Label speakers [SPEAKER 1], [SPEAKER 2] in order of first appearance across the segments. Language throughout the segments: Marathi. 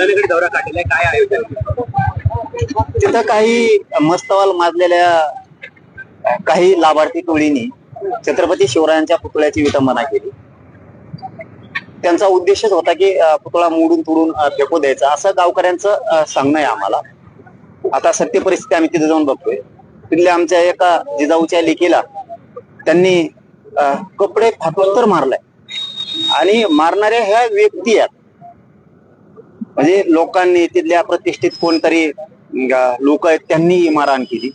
[SPEAKER 1] बुलढाण्याकडे दौरा काढलेला आहे, काय आयोजन?
[SPEAKER 2] तिथं काही मस्तवाल माजलेल्या काही लाभार्थी टोळींनी छत्रपती शिवरायांच्या पुतळ्याची विटंबना केली. त्यांचा उद्देशच होता की पुतळा मोडून तोडून फेकू द्यायचा, असं गावकऱ्यांचं सांगणं आहे आम्हाला. आता सत्य परिस्थिती आम्ही तिथे जाऊन बघतोय. तिथल्या आमच्या एका जिजाऊच्या लेकीला त्यांनी कपडे फाटून तर मारलाय आणि मारणाऱ्या ह्या व्यक्ती आहेत. म्हणजे लोकांनी तिथल्या प्रतिष्ठित कोणतरी लोक आहेत त्यांनी मारहाण केली.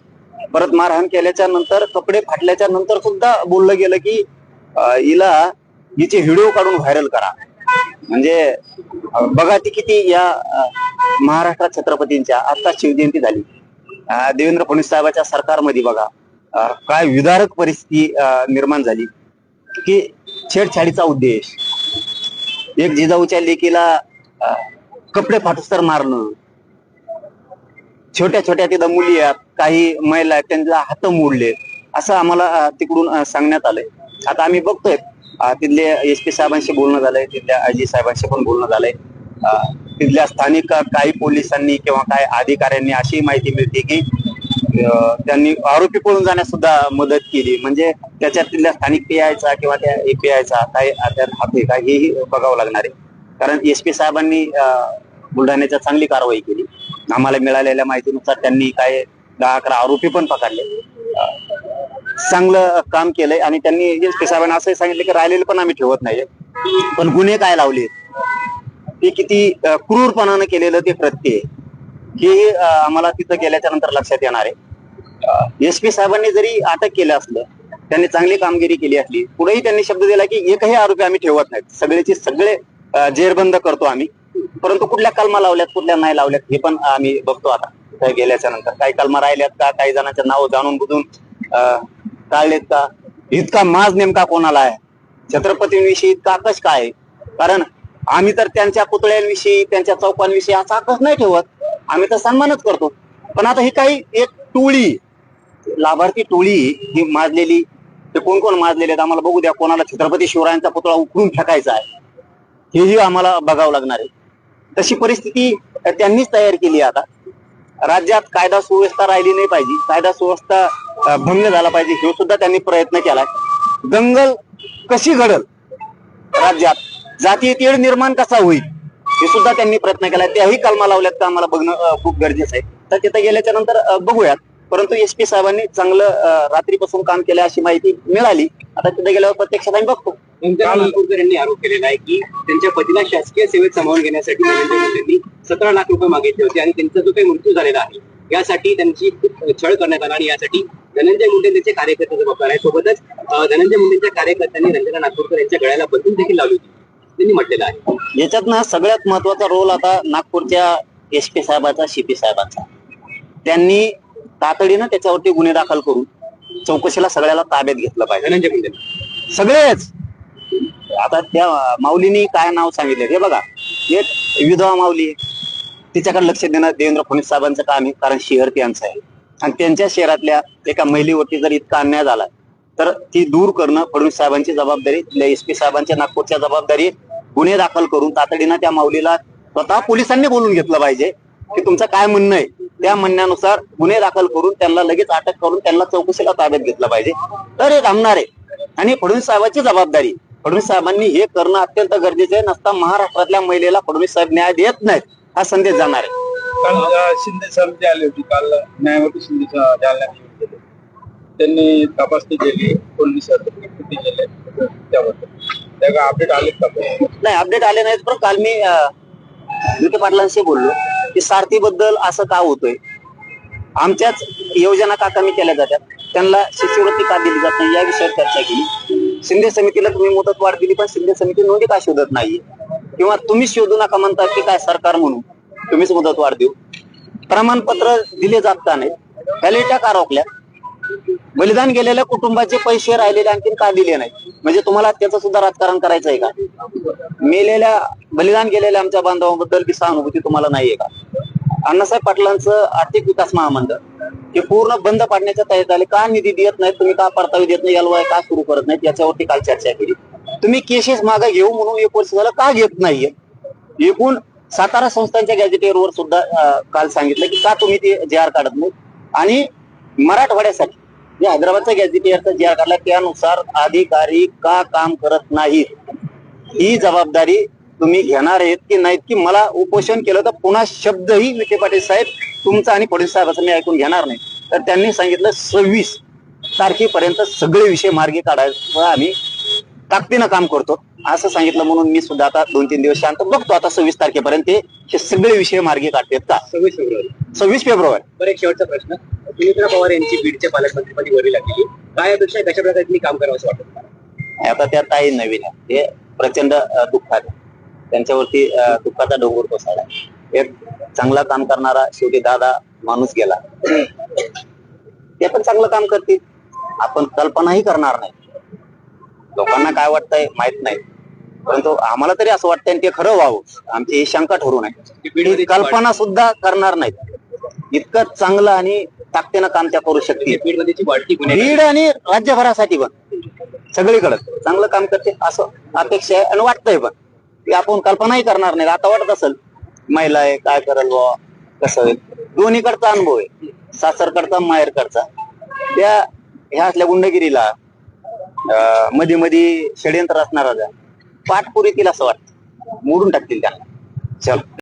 [SPEAKER 2] परत मारहाण केल्याच्या नंतर कपडे फाटल्याच्या नंतर सुद्धा बोललं गेलं की हिला हिचे व्हिडिओ काढून व्हायरल करा. म्हणजे बघा ती किती या महाराष्ट्रात छत्रपतींच्या आता शिवजयंती झाली, देवेंद्र फडणवीस साहेबांच्या सरकारमध्ये बघा काय विदारक परिस्थिती निर्माण झाली की छेडछाडीचा उद्देश, एक जिजाऊच्या लेकीला कपडे फाटूस तर मारणं, छोट्या छोट्या तिथं मुली आहेत, काही महिला आहेत त्यांचे हात मोडले, असं आम्हाला तिकडून सांगण्यात आलंय. आता आम्ही बघतोय तिथले SP साहेबांशी बोलणं झालंय, तिथल्या IG साहेबांशी पण बोलणं झालंय. तिथल्या स्थानिक काही पोलिसांनी किंवा काही अधिकाऱ्यांनी अशी माहिती मिळते की त्यांनी आरोपी पळून जाण्यास सुद्धा मदत केली. म्हणजे त्याच्यात तिथल्या स्थानिक PIचा किंवा त्या APIचा काही त्यात हात आहे का हेही बघावं लागणार आहे. कारण SP साहेबांनी बुलढाण्याच्या चांगली कारवाई केली. आम्हाला मिळालेल्या माहितीनुसार त्यांनी काय 10-11 आरोपी पण पकडले. चांगलं काम केलंय आणि त्यांनी SP साहेबांना असंही सांगितलं की राहिलेले पण आम्ही ठेवत नाही, पण गुन्हे काय लावले ते किती क्रूरपणानं केलेलं ते कृत्य हे आम्हाला तिथं गेल्याच्या नंतर लक्षात येणार आहे. SP साहेबांनी जरी अटक केलं असलं, त्यांनी चांगली कामगिरी केली असली, पुढेही त्यांनी शब्द दिला की एकही आरोपी आम्ही ठेवत नाहीत, सगळेचे सगळे जेरबंद करतो आम्ही. परंतु कुठल्या कलमा लावल्यात कुठल्या नाही लावल्यात हे पण आम्ही बघतो. आता गेल्याच्या नंतर काही कलमा राहिल्यात का, काही जणांचे नाव जाणून बुजून टाळलेत का, इतका माज नेमका कोणाला आहे, छत्रपतींविषयी इतका आकश काय आहे? कारण आम्ही तर त्यांच्या पुतळ्यांविषयी त्यांच्या चौकांविषयी असा आकश नाही ठेवत, आम्ही तर सन्मानच करतो. पण आता ही काही एक टोळी, लाभार्थी टोळी ही माजलेली, ते कोण कोण माजलेले आहेत आम्हाला बघू द्या. कोणाला छत्रपती शिवरायांचा पुतळा उकळून फेकायचा आहे हेही आम्हाला बघावं लागणार आहे. तशी परिस्थिती त्यांनीच तयार केली. आता राज्यात कायदा सुव्यवस्था राहिली नाही पाहिजे, कायदा सुव्यवस्था भंग झाला पाहिजे, हे सुद्धा त्यांनी प्रयत्न केलाय. दंगल कशी घडल राज्यात, जातीय तेढ निर्माण कसा होईल हे सुद्धा त्यांनी प्रयत्न केलाय. त्याही कलमा लावल्यात का आम्हाला बघणं खूप गरजेचं आहे. तर तिथे गेल्याच्या नंतर बघूयात. परंतु SP साहेबांनी चांगलं रात्रीपासून काम केलं अशी माहिती मिळाली. आता तिथे गेल्यावर प्रत्यक्षात आम्ही बघतो.
[SPEAKER 1] नागपूरकर यांनी आरोप केलेला आहे की त्यांच्या पतीला शासकीय सेवेत सामावून घेण्यासाठी धनंजय मुंडेंनी 17 लाख रुपये मागितले होते आणि त्यांचा जो काही मृत्यू झालेला आहे यासाठी त्यांची छळ करण्यात आला आणि यासाठी धनंजय मुंडे त्यांचे कार्यकर्ते जबाबदार आहे. सोबतच धनंजय मुंडेंच्या कार्यकर्त्यांनी रंजना नागपूरकर यांच्या गळ्याला बंदूक देखील लावली होती त्यांनी म्हटलेलं आहे.
[SPEAKER 2] याच्यात ना सगळ्यात महत्वाचा रोल आता नागपूरच्या SP साहेबाचा, CP साहेबांचा. त्यांनी तातडीनं त्याच्यावरती गुन्हे दाखल करून चौकशीला सगळ्याला ताब्यात घेतलं पाहिजे.
[SPEAKER 1] धनंजय मुंडे
[SPEAKER 2] सगळेच. आता त्या माऊलीनी काय नाव सांगितलं हे बघा, एक विधवा माऊली आहे, तिच्याकडे लक्ष देणं देवेंद्र फडणवीस साहेबांचं काम आहे. कारण शहर त्यांचं आहे आणि त्यांच्या शहरातल्या एका महिलेवरती जर इतका अन्याय झाला तर ती दूर करणं फडणवीस साहेबांची जबाबदारी, SP साहेबांच्या नागपूरच्या जबाबदारी. गुन्हे दाखल करून तातडीनं त्या माऊलीला स्वतः पोलिसांनी बोलून घेतलं पाहिजे की तुमचं काय म्हणणं आहे, त्या म्हणण्यानुसार गुन्हे दाखल करून त्यांना लगेच अटक करून त्यांना चौकशीला ताब्यात घेतलं पाहिजे, तर हे थांबणार आहे. आणि फडणवीस साहेबांची जबाबदारी, फडणवीस साहेबांनी हे करणं अत्यंत गरजेचं आहे. नसता महाराष्ट्रातल्या महिलेला फडणवीस साहेब न्याय देत नाहीत हा संदेश जाणार आहे.
[SPEAKER 3] काल शिंदे साहेब आले होते, काल न्यायमूर्ती शिंदे जालन्यात गेले, त्यांनी तपासणी केली, फडणवीस किती गेले त्याबद्दल त्या अपडेट आले का?
[SPEAKER 2] नाही, अपडेट आले नाहीत. पण काल मी विखे पाटलांशी बोललो की सारथीबद्दल असं का होतंय, आमच्याच योजना का कमी केल्या जातात, त्यांना शिष्यवृत्ती का दिली जात नाही या विषयावर चर्चा केली. शिंदे समितीला तुम्ही मुदतवाढ दिली पण शिंदे समिती नोंदी का शोधत नाहीये, किंवा तुम्ही शोधू नका म्हणता की काय सरकार म्हणून तुम्हीच मुदतवाढ देऊ. प्रमाणपत्र दिले जात का नाही, व्हॅलिडिटी का रोखल्या, बलिदान गेलेल्या कुटुंबाचे पैसे राहिलेले आणखीन का दिले नाही, म्हणजे तुम्हाला त्याचं सुद्धा राजकारण करायचं आहे का? मेलेल्या बलिदान गेलेल्या आमच्या बांधवांबद्दल की सहानुभूती तुम्हाला नाहीये का? अण्णासाहेब पाटलांचं आर्थिक विकास महामंडळ हे पूर्ण बंद पाडण्याच्या तयारीत आले, का निधी देत नाही तुम्ही, का परतावी देत नाही, LOI का सुरू करत नाहीत, याच्यावरती काल चर्चा केली. तुम्ही केसेस मागे घेऊ म्हणून 1 वर्ष झालं का घेत नाहीये? एकूण सातारा संस्थांच्या गॅजेटियरवर सुद्धा काल सांगितलं की का तुम्ही ते जे आर काढत नाही, आणि मराठवाड्यासाठी जे हैदराबादचा गॅजेटियरचा जे आर काढला त्यानुसार अधिकारी का काम करत नाहीत ही जबाबदारी तुम्ही घेणार आहेत की नाहीत, की मला उपोषण केलं तर पुन्हा शब्दही विखे पाटील साहेब तुमचा आणि फडणवीस साहेबांचं मी ऐकून घेणार नाही. तर त्यांनी सांगितलं 26 तारखेपर्यंत सगळे विषय मार्गी काढायला आम्ही ताकदीनं काम करतो असं सांगितलं. म्हणून मी सुद्धा आता 2-3 दिवस शांत बघतो आता 26 तारखेपर्यंत हे सगळे विषय मार्गी काढतात का. 26 फेब्रुवारी.
[SPEAKER 1] बरं, एक शेवटचा प्रश्न. सुमित्रा पवार यांची बीडच्या पालकमंत्रीपदी वरली लागलेली, काय अपेक्षा आहे, कशा प्रकारे तुम्ही काम करावं असं वाटतं?
[SPEAKER 2] आता त्या ताई नवीन आहे, हे प्रचंड दुःखात त्यांच्यावरती दुःखाचा डोंगर कोसळला. एक चांगला काम करणारा शेवटी दादा माणूस गेला. ते पण चांगलं काम करतील, आपण कल्पनाही करणार नाही. लोकांना काय वाटतंय माहित नाही, परंतु आम्हाला तरी असं वाटतंय आणि ते खरं व्हावं आमची ही शंका ठरू नये. कल्पना सुद्धा करणार नाहीत. इतकं चांगलं आणि ताकदीनं काम त्या करू शकतील. बीड आणि राज्यभरासाठी पण सगळीकडे चांगलं काम करते असं अपेक्षा आहे आणि वाटतंय पण की आपण कल्पनाही करणार नाही. आता वाटत असेल महिला आहे काय करेल बुवा कसं होईल. दोन्हीकडचा अनुभव आहे, सासरकडचा माहेरकडचा. त्या ह्या असल्या गुंडगिरीला मध्ये मध्ये षडयंत्र असणारा पाठपुरी असं वाटतं, मोडून टाकतील त्यांना. चल.